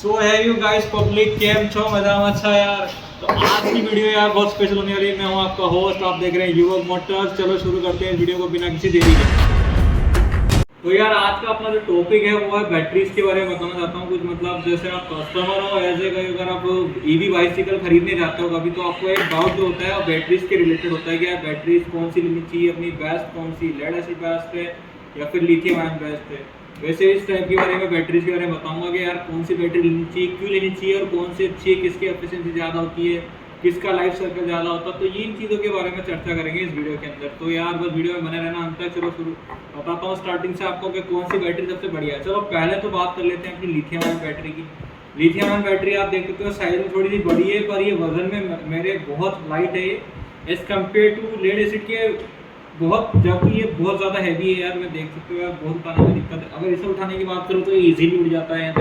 सो है you guys public केम छो मजामा अच्छा यार। तो आज की वीडियो यार बहुत स्पेशल होने वाली है। मैं हूं आपका होस्ट, आप देख रहे हैं युवक मोटर्स। चलो शुरू करते हैं इस वीडियो को बिना किसी देरी के। तो यार आज का अपना जो टॉपिक है वो है बैटरीज के बारे में बताना चाहता हूँ कुछ। मतलब जैसे आप कस्टमर हो, ऐसे अगर आप ईवी बाइसिकल खरीदने जाते हो कभी, तो आपको एक डाउट जो होता है वो बैटरीज के रिलेटेड होता है कि यार बैटरीज कौन सी लेनी चाहिए, अपनी बेस्ट कौन सी, लेड एसिड बेस्ट है या फिर लिथियम आयन बेस्ट है। वैसे इस टाइप के बारे में बैटरीज के बारे में बताऊंगा कि यार कौन सी बैटरी लेनी चाहिए, क्यों लेनी चाहिए और कौन सी अच्छी है, किसकी एफिशिएंसी ज़्यादा होती है, किसका लाइफ सर्कल ज़्यादा होता है। तो ये इन चीज़ों के बारे में चर्चा करेंगे इस वीडियो के अंदर। तो यार बस वीडियो में बने रहना अंत तक। चलो शुरू बताता हूँ स्टार्टिंग से आपको कि कौन सी बैटरी सबसे बढ़िया है। चलो पहले तो बात कर लेते हैं अपनी लिथियम आयन बैटरी की। लिथियम आयन बैटरी आप देख सकते हो साइज में थोड़ी सी बड़ी है, पर ये वजन में मेरे बहुत लाइट है as compared to lead acid के बहुत, जबकि ये बहुत ज़्यादा हैवी है यार। मैं देख सकते हो यार बहुत उठाने में दिक्कत है। अगर इसे उठाने की बात करूँ तो ये ईजिली उठ जाता है।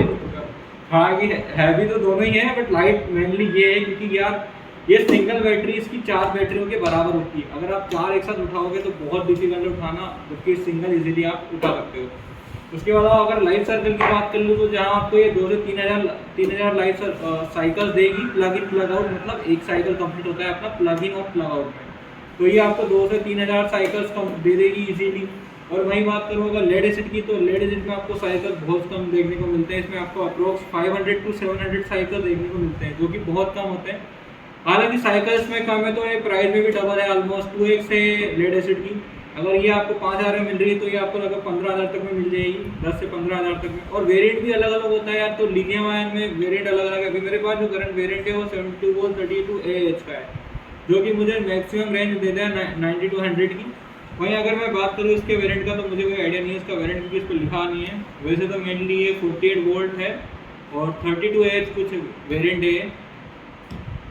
हालांकि हैवी तो दोनों ही है, बट लाइट मेनली ये है क्योंकि यार ये सिंगल बैटरी इसकी 4 बैटरियों के बराबर होती है। अगर आप 4 एक साथ उठाओगे तो बहुत डिफिकल्ट उठाना, जबकि सिंगल इजीली आप उठा सकते हो। उसके बाद अगर लाइफ सर्कल की बात कर लूँ तो जहाँ आपको ये 2 से 3000 लाइफ साइकिल देगी प्लग इन प्लग आउट। मतलब एक साइकिल कंप्लीट होता है अपना प्लग इन और प्लग आउट में, तो ये आपको 2 से 3000 साइकिल्स कम दे देगी इजीली। और वही बात करूँ अगर लेड एसिड की, तो लेड एसिड में आपको साइकिल बहुत कम देखने को मिलते हैं। इसमें आपको अप्रोक्स 500 to 700 साइकिल देखने को मिलते हैं, जो कि बहुत कम होते हैं। हालांकि साइकिल्स में कम है तो ये प्राइस में भी डबल है, ऑलमोस्ट 2x है लेड एसिड की। अगर ये आपको 5000 में मिल रही है तो ये आपको लगभग 15000 तक में मिल जाएगी, 10 से 15000 तक में। और वेरिएंट भी अलग अलग होता है यार। तो लिथियम आयन में वेरिएंट अलग अलग है। अभी मेरे पास जो करंट वेरिएंट है वो 72 वोल्ट 32 AH का है, जो कि मुझे मैक्सिमम रेंज देता है 90 to 100 की। वहीं अगर मैं बात करूँ इसके वेरिएंट का तो मुझे कोई आइडिया नहीं है इसका वेरिएंट, क्योंकि इस पर लिखा नहीं है। वैसे तो मेनली ये 48 वोल्ट है और 32 AH कुछ वेरिएंट है।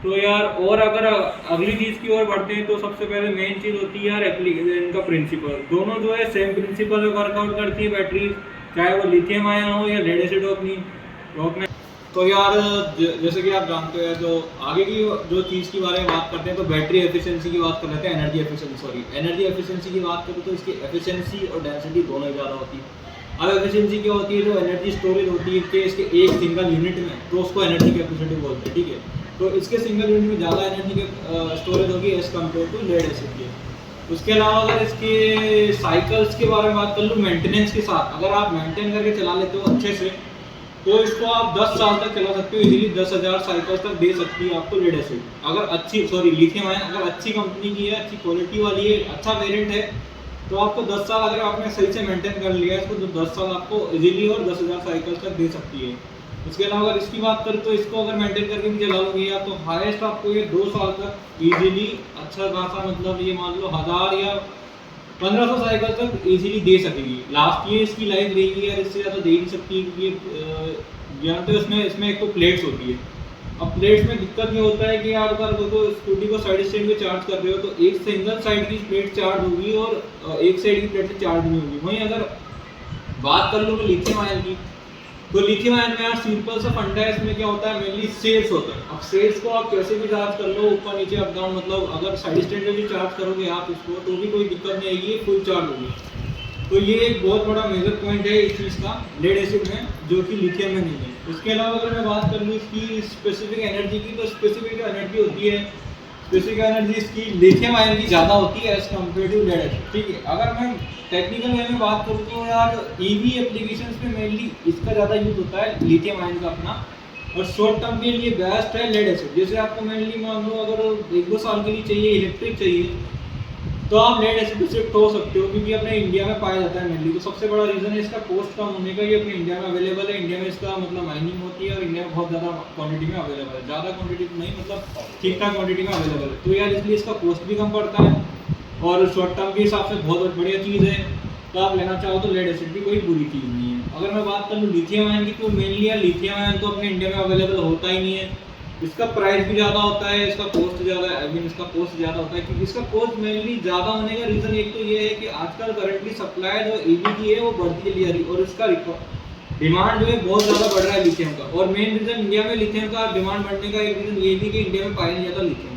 तो यार और अगर अगली चीज़ की ओर बढ़ते हैं तो सबसे पहले मेन चीज़ होती है यार एप्लीकेशन का प्रिंसिपल। दोनों जो है सेम प्रिंसिपल में वर्कआउट करती है बैटरी, चाहे वो लिथियम आयन हो या लेड एसिड हो अपनी रॉक में। तो यार जैसे कि आप जानते हो, जो आगे की जो चीज़ की बारे में बात करते हैं तो बैटरी एफिशिएंसी की बात कर लेते हैं। एनर्जी एफिशिएंसी की बात करूँ तो इसकी एफिशिएंसी और डेंसिटी दोनों ही ज़्यादा होती है। अब एफिशिएंसी क्या होती है, जो एनर्जी स्टोरेज होती है कि इसके एक सिंगल यूनिट में, तो उसको एनर्जी कैपेसिटी बोलते हैं, ठीक है। तो इसके सिंगल यूनिट में ज़्यादा एनर्जी की स्टोरेज होगी as compared to lead acid के। उसके अलावा अगर इसके साइकिल्स के बारे में बात कर लूँ, मेंटेनेंस के साथ अगर आप मेंटेन करके चला लेते हो अच्छे से, तो इसको आप 10 साल तक चला सकते हो इजीली। 10,000 साइकिल तक दे सकती है आपको लेड एसिड। अगर अच्छी लिथियम आयन अगर अच्छी कंपनी की है, अच्छी क्वालिटी वाली है, अच्छा वेरिएंट है, तो आपको 10 साल अगर आपने सही से मेंटेन कर लिया इसको, तो 10 साल आपको इजीली और 10,000 साइकिल तक दे सकती है। उसके अलावा अगर इसकी बात करें तो इसको अगर मेंटेन करके भी चला लोगे या तो हाईएस्ट आपको ये 2 साल तक इजीली अच्छा खासा, मतलब ये मान लो 1000 या 1500 साइकिल तक इजीली दे सकेगी। लास्ट ये इसकी लाइफ रहेगी यार, इससे ज़्यादा दे नहीं सकती, क्योंकि जानते हो इसमें एक तो प्लेट्स होती है। अब प्लेट्स में दिक्कत ये होता है कि आप अगर तो स्कूटी को साइड स्टैंड पे चार्ज कर रहे हो तो एक सिंगल साइड की प्लेट चार्ज होगी और एक साइड की प्लेट से चार्ज नहीं होगी। वहीं अगर बात कर लो लिथियम आयन की, तो लिथियम आयन में यार सिंपल सा फंडा है। इसमें क्या होता है, मेनली सेल्स होता है। अब सेल्स को आप कैसे भी चार्ज कर लो, ऊपर नीचे अप डाउन, मतलब अगर साइड स्टैंड में भी चार्ज करोगे आप इसको तो भी कोई दिक्कत नहीं आएगी, फुल चार्ज होगी। तो ये एक बहुत बड़ा मेजर पॉइंट है इस चीज़ का लेड एसिड में, जो कि लिथियम में नहीं है। उसके अलावा अगर मैं बात कर लूँ इसकी स्पेसिफिक एनर्जी की, तो स्पेसिफिक एनर्जी होती है, स्पेसिफिक एनर्जी इसकी लिथियम आयन की ज़्यादा होती है as compared to lead acid, ठीक है। अगर मैं टेक्निकल वे में बात करूँ तो यार ईवी एप्लीकेशंस में मेनली इसका ज़्यादा यूज होता है लिथियम आयन का अपना, और शॉर्ट टर्म के लिए बेस्ट है लेड एसिड। जैसे आपको मेनली मान लो अगर 1-2 साल के लिए चाहिए, इलेक्ट्रिक चाहिए, तो आप लेड एसिड पे शिफ्ट हो सकते हो, क्योंकि अपने इंडिया में पाया जाता है मेनली। तो सबसे बड़ा रीज़न है इसका कॉस्ट कम होने का, ये अपने इंडिया में अवेलेबल है। इंडिया में इसका मतलब माइनिंग होती है और इंडिया में बहुत ज़्यादा क्वांटिटी में अवेलेबल है, ज़्यादा क्वांटिटी नहीं, मतलब ठीक ठाक क्वांटिटी में अवेलेबल है। तो यार इसलिए इसका कॉस्ट भी कम पड़ता है और शॉर्ट टर्म के हिसाब से बहुत बढ़िया चीज़ है। तो आप लेना चाहो तो लेड एसिड भी कोई बुरी चीज़ नहीं है। अगर मैं बात करूँ लिथियम आयन की, तो मेनली यार लिथियम आयन तो अपने इंडिया में अवेलेबल होता ही नहीं है। इसका प्राइस भी ज़्यादा होता है, इसका कॉस्ट ज़्यादा है, इसका कॉस्ट ज़्यादा होता है। क्योंकि इसका कॉस्ट मेनली ज़्यादा होने का रीज़न एक तो ये है कि आजकल करंटली सप्लाई जो ईवी की है वो बढ़ती चली जा रही है और इसका डिमांड जो है बहुत ज़्यादा बढ़ रहा है लिथियम का। और मेन रीज़न इंडिया में लिथियम का डिमांड बढ़ने का एक रीज़न ये भी कि इंडिया में पाया नहीं जाता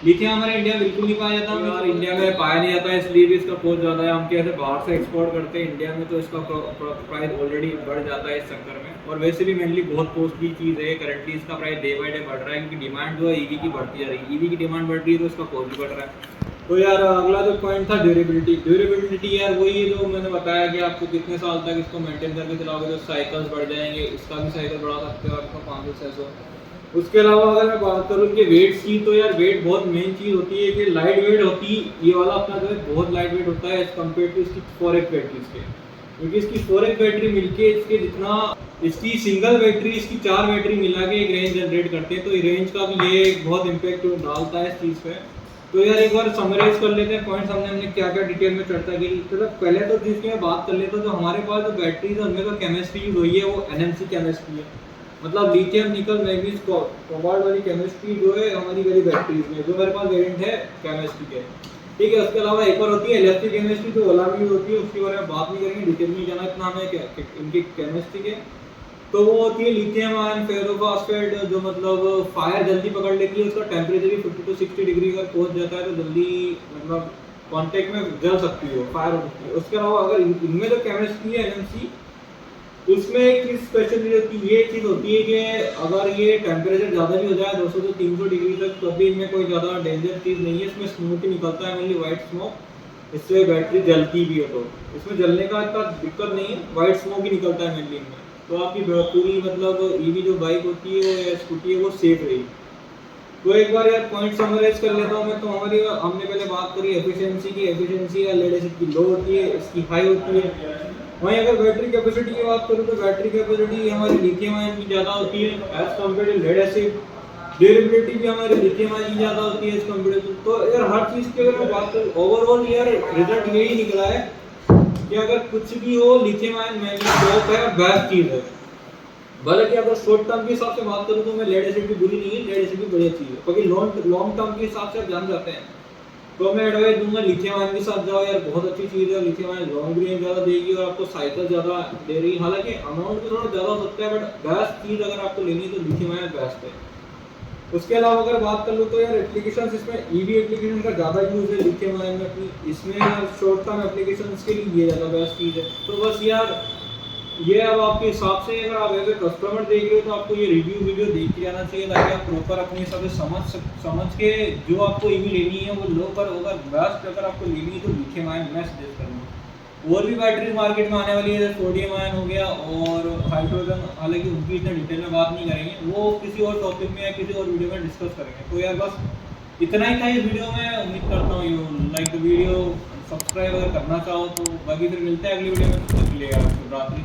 लिथियम हमारे इंडिया में बिल्कुल नहीं पाया जाता। यार इंडिया में पाया नहीं जाता है, इसलिए भी इसका कॉस्ट ज़्यादा है। हम कैसे बाहर से एक्सपोर्ट करते हैं इंडिया में, तो इसका प्राइस ऑलरेडी बढ़ जाता है इस चक्कर में। और वैसे भी मेनली बहुत कॉस्टली चीज़ है। करंटली इसका प्राइस डे बाय डे बढ़ रहा है क्योंकि डिमांड जो है ईवी की बढ़ती जा रही है, ईवी की डिमांड बढ़ रही है तो इसका कॉस्ट भी बढ़ रहा है। तो यार अगला जो पॉइंट था ड्यूरेबिलिटी यार वही है जो मैंने बताया कि आपको कितने साल तक इसको मेंटेन करके चलाओगे तो साइकिल्स बढ़ जाएंगे, इसका भी साइकिल बढ़ा सकते हो आपका 500-600। उसके अलावा अगर मैं बात करूँ कि वेट की, तो यार वेट बहुत मेन चीज़ होती है कि लाइट वेट होती है। ये वाला अपना जो है बहुत लाइट वेट होता है एज कम्पेयर टू इसकी 4X बैटरीज के, क्योंकि इसकी 4X बैटरी मिलके इसके जितना इसकी सिंगल बैटरी इसकी 4 बैटरी मिला के एक रेंज जनरेट करते हैं, तो रेंज का भी ये बहुत इम्पैक्ट डालता है इस चीज़ पे। तो यार एक बार समराइज कर लेते हैं पॉइंट्स हमने क्या क्या डिटेल में चर्चा की। तो पहले तो जिसकी मैं बात कर लेता हूँ, जो हमारे पास जो बैटरीज है उनमें तो केमिस्ट्री यूज हुई है वो NMC केमिस्ट्री है, मतलब लिथियम निकल मैग्नीज कोबाल्ट वाली केमिस्ट्री जो है हमारी वाली बैटरीज में, जो मेरे पास वेरिएंट है केमिस्ट्री के, ठीक है। उसके अलावा एक और होती है LFP केमिस्ट्री जो ओला भी होती है, उसके बारे में बात नहीं करेंगे, डिटेल में जाना इतना हमें इनकी केमिस्ट्री के। तो वो होती है लिथियम आयन फेरोफॉस्फेट, जो मतलब फायर जल्दी पकड़ लेती है, उसका टेम्परेचर भी 50 to 60 डिग्री अगर पहुंच जाता है तो जल्दी मतलब कांटेक्ट में जल सकती है, फायर हो सकती है। उसके अलावा अगर इनमें जो केमिस्ट्री है NMC, उसमें एक स्पेशल ये चीज़ होती है कि अगर ये टेम्परेचर ज़्यादा भी हो जाए 200 से 300 डिग्री तक, तो भी इनमें कोई ज़्यादा डेंजर चीज़ नहीं है। इसमें स्मोक ही निकलता है, मेनली वाइट स्मोक, इससे बैटरी जलती भी है, तो इसमें जलने का इतना दिक्कत नहीं है, वाइट स्मोक ही निकलता है मेनली इनमें। तो आपकी पूरी मतलब ईवी जो बाइक होती है वो या स्कूटी है वो सेफ रहेगी। तो एक बार यार पॉइंट समराइज कर लेता हूँ मैं। तो हमने पहले बात करी एफिशिएंसी की, एफिशिएंसी या लेड एसिड की लो होती है, इसकी हाई होती है। वहीं अगर बैटरी कैपेसिटी की बात करूँ तो बैटरी कैपेसिटी हमारी लिथियम आयन की ज़्यादा होती है as compared to lead acid. Durability भी हमारी लिथियम आयन की ज़्यादा होती है एज कम्पेयर टू। तो यार हर चीज़ की अगर मैं बात करूँ ओवरऑल यार रिजल्ट यही निकला है कि अगर कुछ भी हो लिथियम आयन मैग्नीज टॉप है, बेस्ट चीज़ है। भले कि अगर शॉर्ट टर्म के हिसाब से बात करूँ तो मैं लेड एसिड भी बुरी नहीं है, लेड एसिड भी बढ़िया चीज़ है, बाकी लॉन्ग टर्म के हिसाब से आप जान जाते हैं तो मैं एडवाइस दूंगा लिथियम आयन के साथ जाओ यार, बहुत अच्छी चीज़ है। लिथियम आयन लॉन्ग रेंज ज़्यादा देगी और आपको साइकिल ज़्यादा दे रही है, हालांकि अमाउंट भी थोड़ा ज़्यादा हो सकता है, बट बेस्ट चीज़ अगर आपको लेनी है तो लिथियम आयन बेस्ट है। उसके अलावा अगर बात कर लूँ तो यार एप्लीकेशन, इसमें ईवी एप्लीकेशन का ज़्यादा यूज़ है लिथियम आयन में अपनी, इसमें शॉर्ट टर्म एप्लीकेशन के लिए ये ज़्यादा बेस्ट चीज़ है। तो बस यार ये अब आपके हिसाब से अगर आप एज ए कस्टमर देख रहे हो तो आपको ये रिव्यू वीडियो देख के आना चाहिए, ताकि आप प्रॉपर अपने हिसाब से समझ के जो आपको ईवी लेनी है वो लो। पर अगर बेस्ट अगर आपको लेनी है तो लिथियम आयन मैं सजेस्ट करूँगा। और भी बैटरी मार्केट में आने वाली है, जैसे सोडियम आयन हो गया और हाइड्रोजन, हालांकि उनकी इतने डिटेल में बात नहीं करेंगे, वो किसी और टॉपिक में या किसी और वीडियो में डिस्कस करेंगे। तो यार बस इतना ही था इस वीडियो में। उम्मीद करता हूँ you like the video, subscribe अगर करना चाहो तो। बाकी फिर मिलते हैं अगली वीडियो में, तब तक के लिए यार शुभ रात्रि।